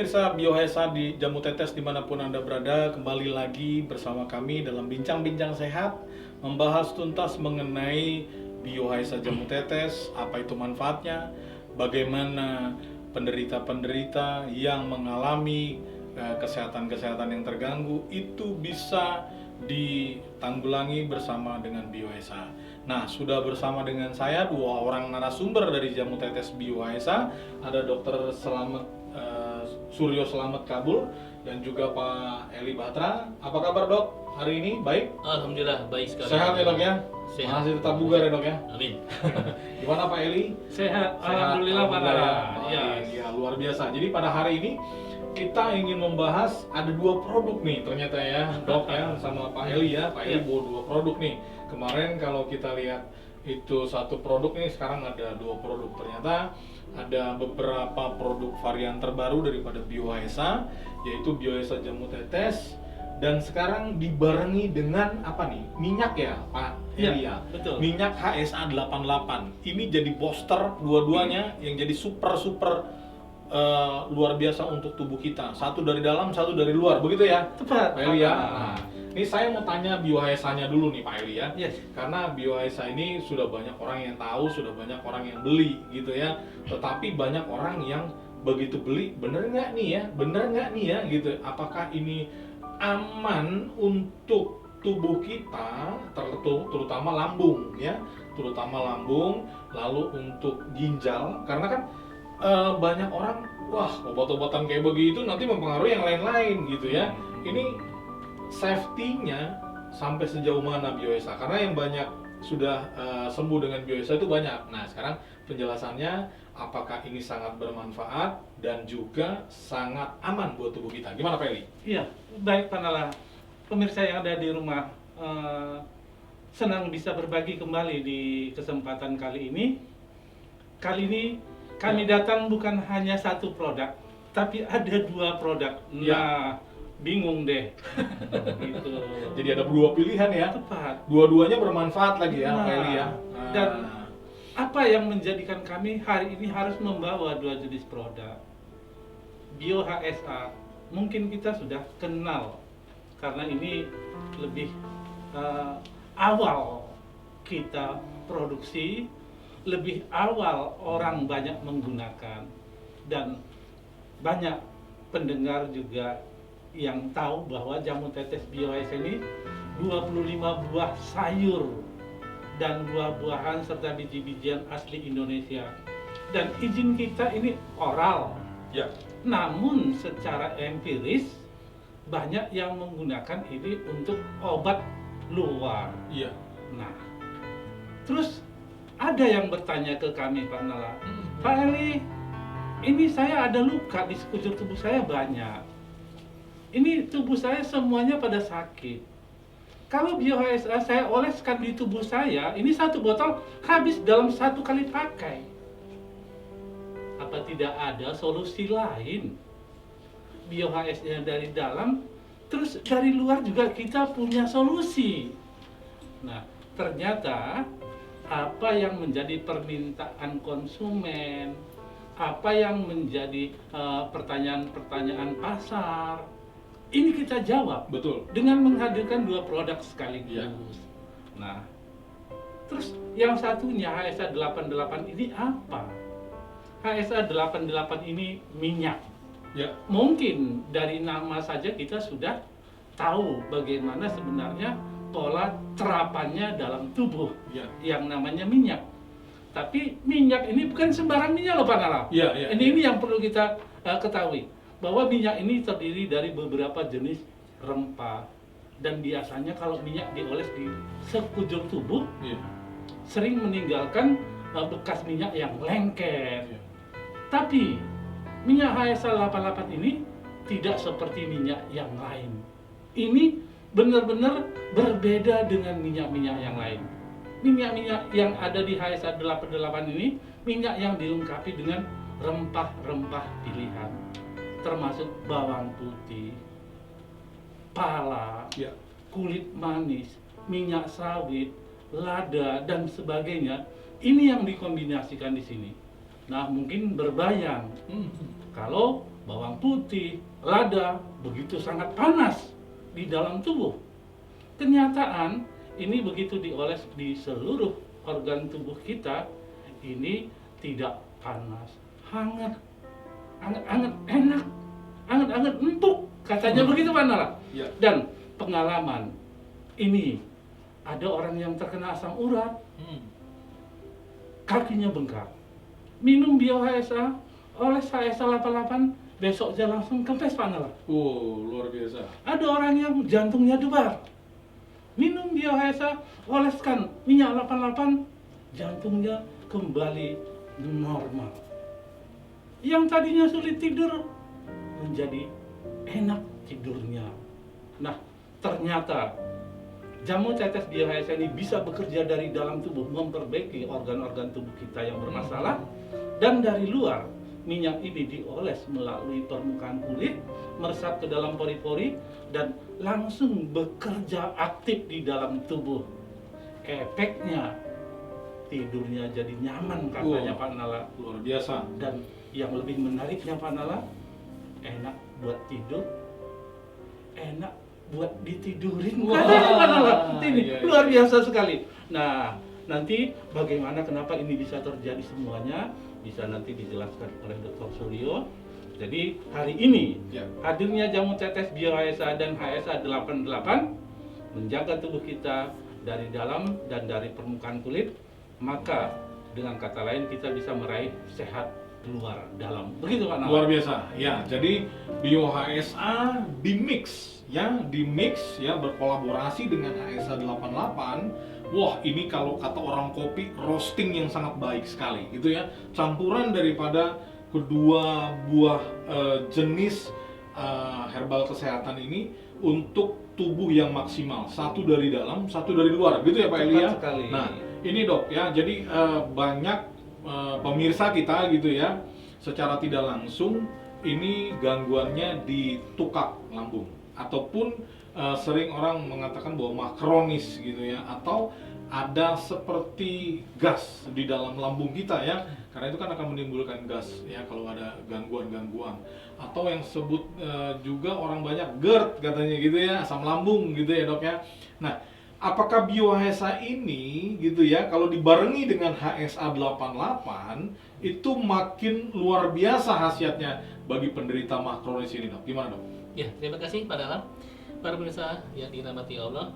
pemirsa Biohesa di Jamu Tetes dimanapun Anda berada, kembali lagi bersama kami dalam Bincang-Bincang Sehat, membahas tuntas mengenai Biohesa Jamu Tetes, apa itu manfaatnya, bagaimana penderita-penderita yang mengalami kesehatan-kesehatan yang terganggu itu bisa ditanggulangi bersama dengan Biohesa. Nah, sudah bersama dengan saya dua orang narasumber dari Jamu Tetes Biohesa, ada Dr. Suryo Selamat Kabul dan juga Pak Eli Batra. Apa kabar dok hari ini? Baik? Alhamdulillah baik sekali. Sehat ya dok ya? Sehat. Masih tetap bugar ya dok ya? Amin. Gimana Pak Eli? Sehat, alhamdulillah Pak Nara. Ya, luar biasa. Jadi pada hari ini kita ingin membahas ada dua produk nih ternyata ya dok ya, sama Pak Eli ya. Pak Eli bawa dua produk nih. Kemarin kalau kita lihat itu satu produk nih, sekarang ada dua produk. Ternyata ada beberapa produk varian terbaru daripada Biohesa, yaitu Biohesa Jamu Tetes, dan sekarang dibarengi dengan apa nih? Minyak ya Pak Eli ya? Betul. Minyak HSA 88. Ini jadi booster dua-duanya yang jadi super luar biasa untuk tubuh kita. Satu dari dalam, satu dari luar, begitu ya? Tepat. Pak Eli ya. Nah, ini saya mau tanya Biohesanya dulu nih Pak Eli ya. Yes. Karena Biohesa ini sudah banyak orang yang tahu, sudah banyak orang yang beli gitu ya. Tetapi banyak orang yang begitu beli, bener nggak nih ya? Bener nggak nih ya gitu. Apakah ini aman untuk tubuh kita, terutama lambung ya, terutama lambung, lalu untuk ginjal, karena kan banyak orang, wah obat-obatan kayak begitu nanti mempengaruhi yang lain-lain gitu ya. Ini safety-nya sampai sejauh mana Biohesa? Karena yang banyak sudah sembuh dengan Biohesa itu banyak. Nah sekarang penjelasannya, apakah ini sangat bermanfaat dan juga sangat aman buat tubuh kita? Gimana Pak Eli? Iya, baik Pak Nala. Pemirsa yang ada di rumah, senang bisa berbagi kembali di kesempatan kali ini. Kali ini kami datang bukan hanya satu produk, tapi ada dua produk. Nah, Ya. bingung deh. Gitu. Jadi ada dua pilihan ya. Tepat. Dua-duanya bermanfaat lagi ya Nah, Pak Eli ya. dan apa yang menjadikan kami hari ini harus membawa dua jenis produk? Bio HSA, mungkin kita sudah kenal karena ini lebih awal kita produksi, lebih awal orang banyak menggunakan, dan banyak pendengar juga yang tahu bahwa Jamu Tetes Biohesa ini 25 buah sayur dan buah-buahan serta biji-bijian asli Indonesia. Dan izin kita ini oral. Ya. Namun secara empiris banyak yang menggunakan ini untuk obat luar. Iya. Nah, terus ada yang bertanya ke kami Pak Nala, Pak Eli, ini saya ada luka di sekujur tubuh saya banyak. Ini tubuh saya semuanya pada sakit. Kalau Biohesa saya oleskan di tubuh saya, ini satu botol habis dalam satu kali pakai. Apa tidak ada solusi lain? Biohesa dari dalam, terus dari luar juga kita punya solusi. Nah, ternyata apa yang menjadi permintaan konsumen, apa yang menjadi pertanyaan-pertanyaan pasar, ini kita jawab. Betul. Dengan menghadirkan dua produk sekaligus. Ya. Nah, terus yang satunya HSA 88 ini apa? HSA 88 ini minyak. Ya. Mungkin dari nama saja kita sudah tahu bagaimana sebenarnya pola terapannya dalam tubuh Ya. yang namanya minyak. Tapi minyak ini bukan sembarang minyak loh Pak Nala. Ya, ya, Ini yang perlu kita ketahui, bahwa minyak ini terdiri dari beberapa jenis rempah, dan biasanya kalau minyak dioles di sekujur tubuh Iya. sering meninggalkan bekas minyak yang lengket. Iya. Tapi minyak HSA 88 ini tidak seperti minyak yang lain. Ini benar-benar berbeda dengan minyak-minyak yang lain. Minyak-minyak yang ada di HSA 88 ini minyak yang dilengkapi dengan rempah-rempah pilihan, termasuk bawang putih, pala, Ya. kulit manis, minyak sawit, lada, dan sebagainya. Ini yang dikombinasikan di sini. Nah, mungkin berbayang kalau bawang putih, lada begitu sangat panas di dalam tubuh. Kenyataan ini begitu dioles di seluruh organ tubuh kita, ini tidak panas, hangat, hangat, enak, hangat empuk, katanya begitu Pak Nala. Ya. Dan pengalaman ini, ada orang yang terkena asam urat, kakinya bengkak, minum Bio HSA, oles HSA 88, besoknya langsung kempes Pak Nala. Luar biasa. Ada orang yang jantungnya debar, minum Bio HSA, oleskan minyak 88, jantungnya kembali normal. Yang tadinya sulit tidur menjadi enak tidurnya. Nah, ternyata jamu tetes Bio HSA ini bisa bekerja dari dalam tubuh, memperbaiki organ-organ tubuh kita yang bermasalah, dan dari luar minyak ini dioles melalui permukaan kulit, meresap ke dalam pori-pori, dan langsung bekerja aktif di dalam tubuh. Efeknya tidurnya jadi nyaman katanya Pak Nala. Luar biasa. Dan yang lebih menariknya Pak Nala, enak buat tidur, enak buat ditidurin. Wah, Katanya Pak Nala. Ini iya. luar biasa sekali. Nah, nanti bagaimana kenapa ini bisa terjadi semuanya bisa nanti dijelaskan oleh Dr. Suryo. Jadi hari ini Ya. hadirnya jamu tetes Bio HSA dan HSA 88 menjaga tubuh kita dari dalam dan dari permukaan kulit, maka dengan kata lain kita bisa meraih sehat luar dalam. Begitu Pak Nala. Luar biasa. Ya, jadi Bio HSA dimix ya, berkolaborasi dengan HSA 88. Wah, ini kalau kata orang kopi, roasting yang sangat baik sekali gitu ya. Campuran daripada kedua buah jenis herbal kesehatan ini untuk tubuh yang maksimal. Satu dari dalam, satu dari luar, gitu ya Pak Eli ya. Tepat sekali. Nah, ini Dok ya. Jadi banyak pemirsa kita gitu ya, secara tidak langsung ini gangguannya di tukak lambung, ataupun sering orang mengatakan bahwa makronis gitu ya, atau ada seperti gas di dalam lambung kita ya, karena itu kan akan menimbulkan gas ya kalau ada gangguan-gangguan, atau yang sebut juga orang banyak GERD katanya gitu ya, asam lambung gitu ya Dok ya. Nah, apakah Bio HSA ini gitu ya, kalau dibarengi dengan HSA 88 itu makin luar biasa khasiatnya bagi penderita makronis ini Dok? Gimana Dok? Ya, terima kasih Pak Dalam. Para pemirsa yang dirahmati Allah,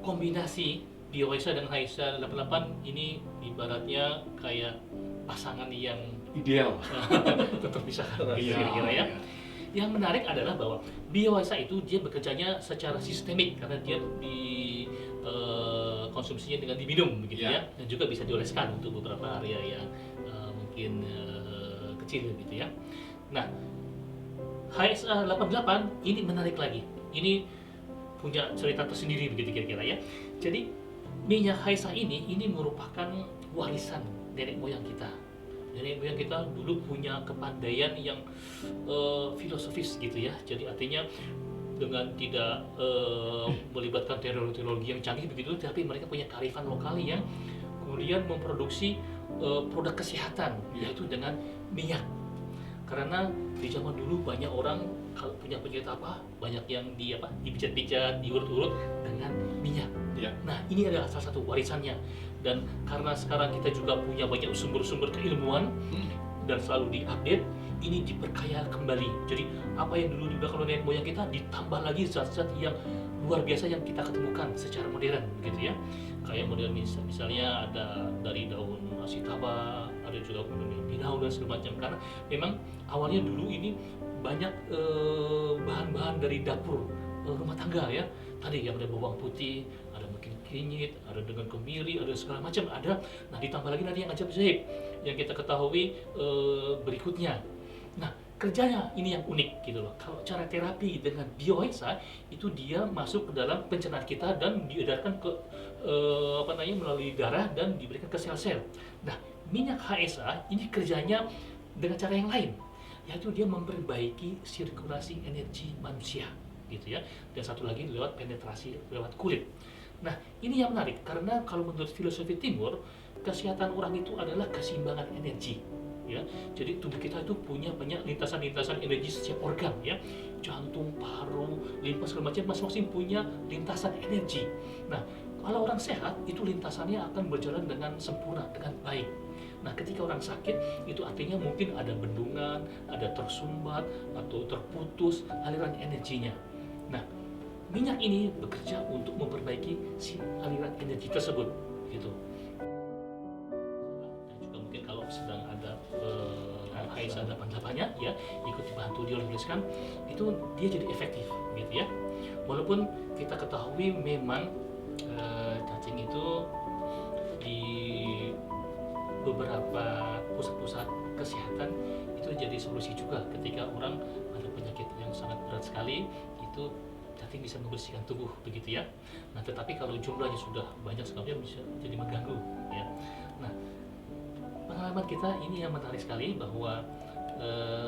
kombinasi Bio HSA dan HSA 88 ini ibaratnya kayak pasangan yang Ideal. tetap bisa Iya, kira-kira ya. iya. Yang menarik adalah bahwa Bio HSA itu dia bekerjanya secara sistemik karena dia di konsumsinya dengan diminum begitu Ya. ya, dan juga bisa dioleskan untuk beberapa area yang mungkin kecil gitu ya. Nah, HSA 88 ini menarik lagi. Ini punya cerita tersendiri begitu kira-kira ya. Jadi minyak HSA ini merupakan warisan nenek moyang kita. Nenek moyang kita dulu punya kepandaian yang filosofis gitu ya. Jadi artinya dengan tidak melibatkan teknologi yang canggih begitu, tapi mereka punya kearifan lokal yang kemudian memproduksi produk kesehatan, yaitu dengan minyak. Karena di zaman dulu banyak orang kalau punya penyakit apa, banyak yang dipijat-pijat, diurut-urut dengan minyak. Ya. Nah, ini adalah salah satu warisannya. Dan karena sekarang kita juga punya banyak sumber-sumber keilmuan dan selalu diupdate, ini diperkaya kembali. Jadi apa yang dulu dilakukan oleh nenek moyang kita ditambah lagi zat-zat yang luar biasa yang kita ketemukan secara modern, gitu ya. Kayak modern misalnya ada dari daun sitaba, ada juga pinau dan segala macam. Karena memang awalnya dulu ini banyak bahan-bahan dari dapur rumah tangga ya. Tadi yang ada bawang putih, ada mungkin kunyit, ada dengan kemiri, ada segala macam ada. Nah, ditambah lagi nanti yang ajaib-ajaib yang kita ketahui berikutnya. Nah, kerjanya ini yang unik gitu loh. Kalau cara terapi dengan Bio HSA itu dia masuk ke dalam pencernaan kita dan diedarkan ke melalui darah dan diberikan ke sel-sel. Nah, minyak HSA ini kerjanya dengan cara yang lain, yaitu dia memperbaiki sirkulasi energi manusia gitu ya. Dan satu lagi lewat penetrasi lewat kulit. Nah, ini yang menarik karena kalau menurut filosofi timur, kesehatan orang itu adalah keseimbangan energi. ya. Jadi tubuh kita itu punya banyak lintasan-lintasan energi setiap organ ya. Jantung, paru, limpa segala macam masing-masing punya lintasan energi. Nah, kalau orang sehat itu lintasannya akan berjalan dengan sempurna, dengan baik. Nah, ketika orang sakit itu artinya mungkin ada bendungan, ada tersumbat atau terputus aliran energinya. Nah, minyak ini bekerja untuk memperbaiki si aliran energi tersebut gitu. Dan juga mungkin kalau sedang ada HSA 88-nya ya, ikut dibantu dioleskan, itu dia jadi efektif gitu ya. Walaupun kita ketahui memang cacing itu di beberapa pusat-pusat kesehatan itu jadi solusi juga ketika orang ada penyakit yang sangat berat sekali, itu cacing bisa membersihkan tubuh begitu ya. Nah, tetapi kalau jumlahnya sudah banyak sekali bisa jadi mengganggu ya. Nah, pengalaman kita ini yang menarik sekali bahwa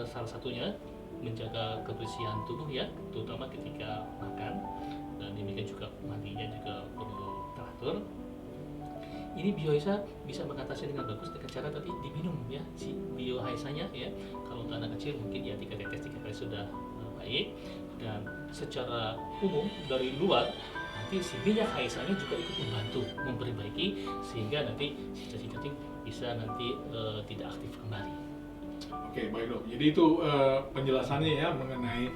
salah satunya menjaga kebersihan tubuh ya, terutama ketika makan, dan demikian juga mandinya juga perlu teratur. Ini biohaisa bisa mengatasi dengan bagus dengan cara tadi diminum ya si biohaisanya ya. Kalau untuk anak kecil mungkin ya 3 tetes 3 kali sudah baik. Dan secara umum dari luar nanti si minyak haisanya juga ikut membantu memperbaiki sehingga nanti si cacing-cacing bisa nanti tidak aktif kembali. Oke, baik dok. Jadi itu penjelasannya ya mengenai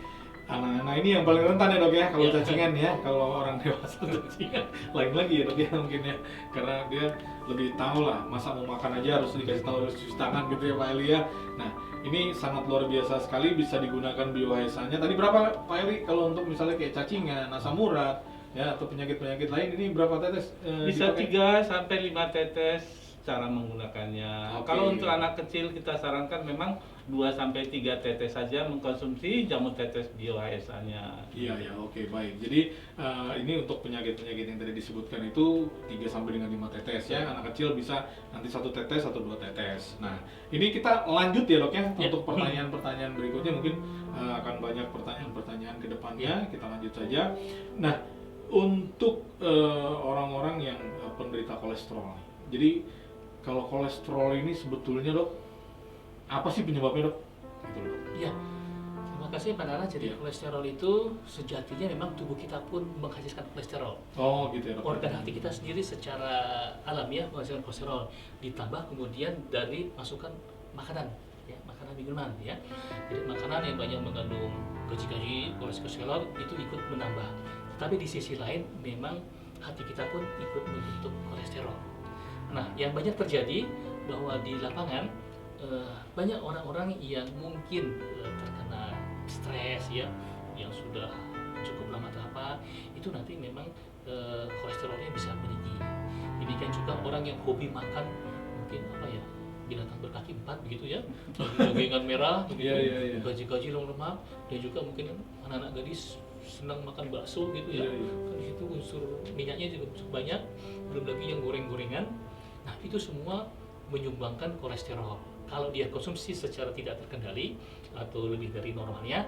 anak-anak ini yang paling rentan ya dok ya, kalau Ya. cacingan ya. Kalau orang dewasa cacingan lain lagi ya dok ya mungkin ya, karena dia lebih tahu lah, masa mau makan aja harus dikasih tahu harus cuci tangan gitu ya Pak Eli ya. Nah, ini sangat luar biasa sekali, bisa digunakan biohaisanya. Tadi berapa Pak Eli kalau untuk misalnya kayak cacingan, asam urat ya atau penyakit-penyakit lain, ini berapa tetes? Bisa dipakai? 3 sampai 5 tetes cara menggunakannya. Oke. Kalau untuk anak kecil kita sarankan memang 2 sampai 3 tetes saja mengkonsumsi jamu tetes biohaisanya. Iya ya, oke baik. Jadi ini untuk penyakit-penyakit yang tadi disebutkan itu 3 sampai dengan 5 tetes ya. Anak kecil bisa nanti 1 tetes atau 2 tetes. Nah, ini kita lanjut ya dok ya, Ya. untuk pertanyaan-pertanyaan berikutnya mungkin akan banyak pertanyaan-pertanyaan ke depannya. Kita lanjut saja. Nah, untuk orang-orang yang penderita kolesterol. Jadi kalau kolesterol ini sebetulnya dok, apa sih penyebabnya dok? Gitu dok. Iya. Terima kasih Pak Nara. Jadi Iya. kolesterol itu sejatinya memang tubuh kita pun menghasilkan kolesterol. Oh gitu ya dok. Organ hati kita sendiri secara alamiah menghasilkan kolesterol, ditambah kemudian dari masukan makanan ya, makanan minuman ya. Jadi makanan yang banyak mengandung gaji-gaji kolesterol itu ikut menambah. Tapi di sisi lain memang hati kita pun ikut membentuk kolesterol. Nah, yang banyak terjadi bahwa di lapangan banyak orang-orang yang mungkin terkena stres ya, yang sudah cukup lama atau apa, itu nanti memang kolesterolnya bisa meninggi. Demikian juga orang yang hobi makan mungkin apa ya, binatang berkaki 4 begitu ya, jagengan merah begitu, Iya. gaji-gaji lemak, dan juga mungkin anak-anak gadis senang makan bakso gitu ya. Iya, iya. Kan itu unsur minyaknya juga cukup banyak, belum lagi yang goreng-gorengan. Nah, itu semua menyumbangkan kolesterol. Kalau dia konsumsi secara tidak terkendali atau lebih dari normalnya,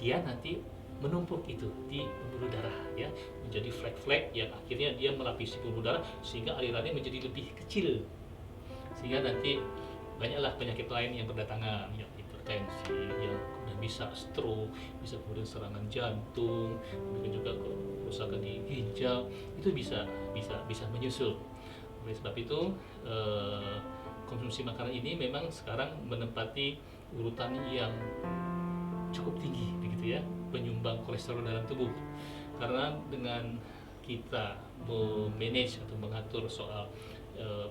dia nanti menumpuk itu di pembuluh darah ya, menjadi flek-flek yang akhirnya dia melapisi pembuluh darah sehingga alirannya menjadi lebih kecil. Sehingga nanti banyaklah penyakit lain yang berdatangan, yang hipertensi, yang kemudian bisa stroke, bisa kemudian serangan jantung, kemudian juga kerusakan di ginjal, itu bisa menyusul. Oleh sebab itu konsumsi makanan ini memang sekarang menempati urutan yang cukup tinggi begitu ya, penyumbang kolesterol dalam tubuh. Karena dengan kita memanage atau mengatur soal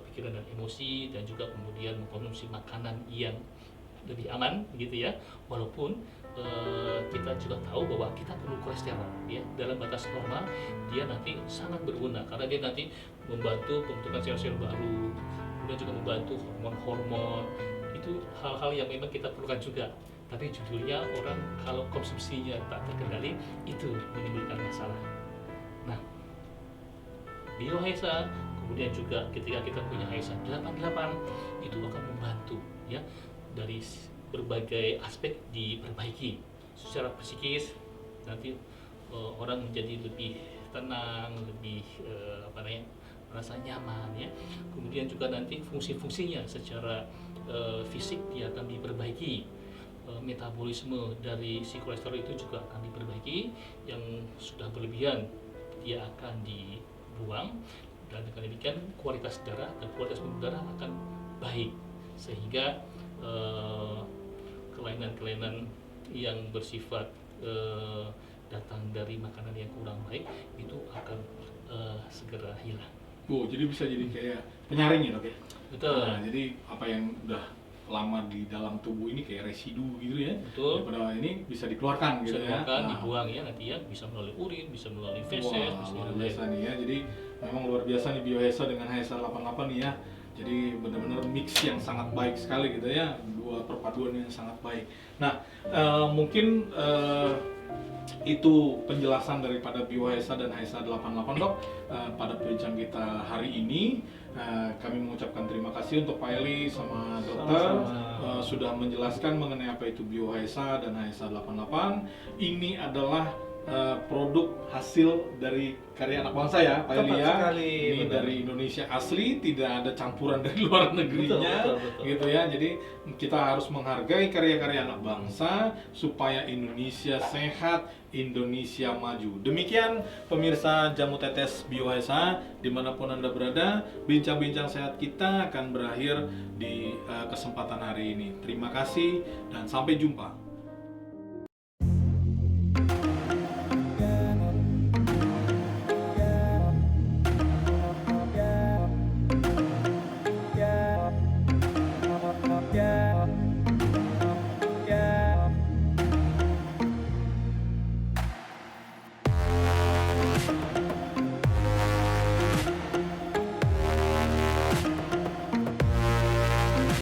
pikiran dan emosi, dan juga kemudian mengkonsumsi makanan yang lebih aman begitu ya, walaupun kita juga tahu bahwa kita perlu kolesterol ya, dalam batas normal dia nanti sangat berguna karena dia nanti membantu pembentukan sel-sel baru, kemudian juga membantu hormon-hormon. Itu hal-hal yang memang kita perlukan juga, tapi judulnya orang kalau konsumsinya tak terkendali itu menimbulkan masalah. Nah, biohaisa kemudian juga ketika kita punya HSA 88 itu akan membantu ya, dari berbagai aspek diperbaiki. Secara psikis nanti orang menjadi lebih tenang, lebih merasa nyaman ya. Kemudian juga nanti fungsi-fungsinya secara fisik dia akan diperbaiki. Metabolisme dari si kolesterol itu juga akan diperbaiki, yang sudah berlebihan dia akan dibuang, dan dengan demikian kualitas darah dan kualitas pembuluh darah akan baik, sehingga kelainan-kelainan yang bersifat datang dari makanan yang kurang baik itu akan segera hilang. Oh, jadi bisa jadi kayak penyaring ya dok ya? Betul. Nah, jadi apa yang udah lama di dalam tubuh ini kayak residu gitu ya? Betul. Daripada ini bisa dikeluarkan Bisa gitu ya? dimakan, Nah, dibuang ya, nanti ya bisa melalui urin, bisa melalui feses, wah, bisa luar melalui biasa nih ya. Jadi memang luar biasa nih Biohesa dengan HSA 88 nih ya. Jadi benar-benar mix yang sangat baik sekali gitu ya. Dua perpaduan yang sangat baik. Nah, mungkin itu penjelasan daripada Biohesa dan HSA 88 dok. Pada perbincangan kita hari ini kami mengucapkan terima kasih untuk Pak Eli sama dokter. Sama-sama. Sudah menjelaskan mengenai apa itu Biohesa dan HSA 88. Ini adalah produk hasil dari karya anak bangsa ya Pak Eli Tepat ya. sekali, Ini benar. dari Indonesia asli, tidak ada campuran dari luar negerinya. Betul. Gitu ya. Jadi kita harus menghargai karya-karya anak bangsa supaya Indonesia sehat, Indonesia maju. Demikian pemirsa Jamu Tetes Biohesa, dimanapun Anda berada, bincang-bincang sehat kita akan berakhir di kesempatan hari ini. Terima kasih dan sampai jumpa.